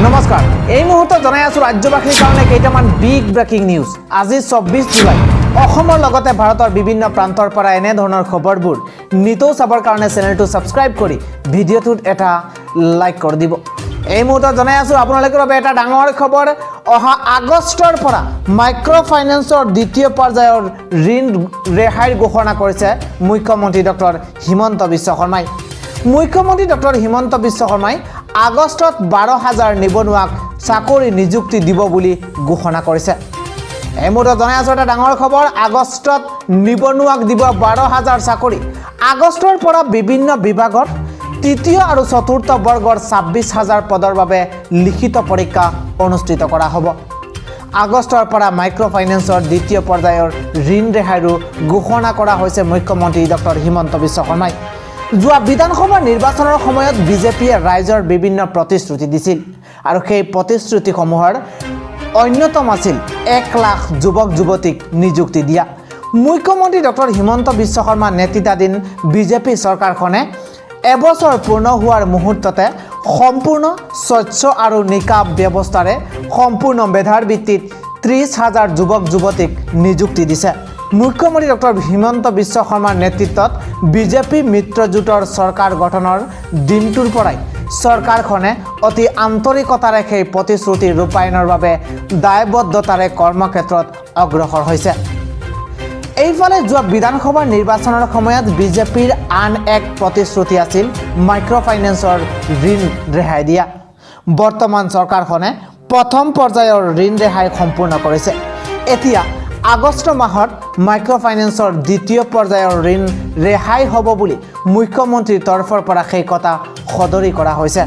নমস্কাৰ এই মুহূৰ্তত জনাই আছো ৰাজ্যবাসীৰ কাৰণে কেইটামান বিগ ব্ৰেকিং নিউজ আজি 24 জুলাই অসমৰ লগতে ভাৰতৰ বিভিন্ন প্ৰান্তৰ পৰা এনে ধৰণৰ খবৰবোৰ নিতৌ চাবৰ কাৰণে চেনেলটো সাবস্ক্ৰাইব কৰি ভিডিঅ'টোত এটা লাইক কৰি দিব এই মুহূৰ্তত জনাই আছো আপোনালোকৰ বাবে এটা ডাঙৰ খবৰ অহা আগষ্টৰ পৰা মাইক্ৰ'ফাইনেন্সৰ দ্বিতীয় পৰ্যায়ৰ ঋণ ৰেহাইৰ ঘোষণা কৰিছে মুখ্যমন্ত্ৰী ডক্টৰ হিমন্ত বিশ্ব শৰ্মাই মুখ্যমন্ত্ৰী ডক্টৰ হিমন্ত বিশ্ব শৰ্মাই আগষ্টত 12,000 নিবনুৱাক চাকৰি নিযুক্তি দিব বুলি ঘোষণা কৰিছে এই মুহূৰ্তত জনাই আছো এটা ডাঙৰ খবৰ আগষ্টত নিবনুৱাক দিব 12,000 চাকৰি আগষ্টৰ পৰা বিভিন্ন বিভাগৰ তৃতীয় আৰু চতুৰ্থ বৰ্গৰ 26,000 পদৰ বাবে লিখিত পৰীক্ষা অনুষ্ঠিত কৰা হ'ব আগষ্টৰ পৰা মাইক্ৰ'ফাইনেন্সৰ দ্বিতীয় পৰ্যায়ৰ ঋণ ৰেহাইৰো ঘোষণা কৰা হৈছে মুখ্যমন্ত্ৰী ডক্টৰ হিমন্ত বিশ্ব শৰ্মাই যোৱা বিধানসভা নিৰ্বাচনৰ সময়ত বিজেপিয়ে ৰাইজৰ বিভিন্ন প্ৰতিশ্ৰুতি দিছিল আৰু সেই প্ৰতিশ্ৰুতিসমূহৰ অন্যতম আছিল 1 লাখ যুৱক যুৱতীক নিযুক্তি দিয়া মুখ্যমন্ত্ৰী ডক্টৰ হিমন্ত বিশ্ব শৰ্মা নেতৃত্বাধীন বিজেপি চৰকাৰখনে এবছৰ পূৰ্ণ হোৱাৰ মুহূৰ্ততে সম্পূৰ্ণ স্বচ্ছ আৰু নিকাপ ব্যৱস্থাৰে সম্পূৰ্ণ মেধাৰ ভিত্তিত 30,000 যুৱক যুৱতীক নিযুক্তি দিছে মুখ্যমন্ত্ৰী ডক্টৰ হিমন্ত বিশ্ব শৰ্মাৰ নেতৃত্বত বিজেপি মিত্ৰজোঁটৰ চৰকাৰ গঠনৰ দিনটোৰ পৰাই চৰকাৰখনে অতি আন্তৰিকতাৰে সেই প্ৰতিশ্ৰুতি ৰূপায়ণৰ বাবে দায়বদ্ধতাৰে কৰ্মক্ষেত্ৰত অগ্ৰসৰ হৈছে এইফালে যোৱা বিধানসভা নিৰ্বাচনৰ সময়ত বিজেপিৰ আন এক প্ৰতিশ্ৰুতি আছিল মাইক্ৰ'ফাইনেন্সৰ ঋণ ৰেহাই দিয়া বৰ্তমান চৰকাৰখনে প্ৰথম পৰ্যায়ৰ ঋণ ৰেহাই সম্পূৰ্ণ কৰিছে এতিয়া আগষ্ট মাহত মাইক্ৰ'ফাইনেন্সৰ দ্বিতীয় পৰ্যায়ৰ ঋণ ৰেহাই হ'ব বুলি মুখ্যমন্ত্ৰীৰ তৰফৰ পৰা সেই কথা সদৰি কৰা হৈছে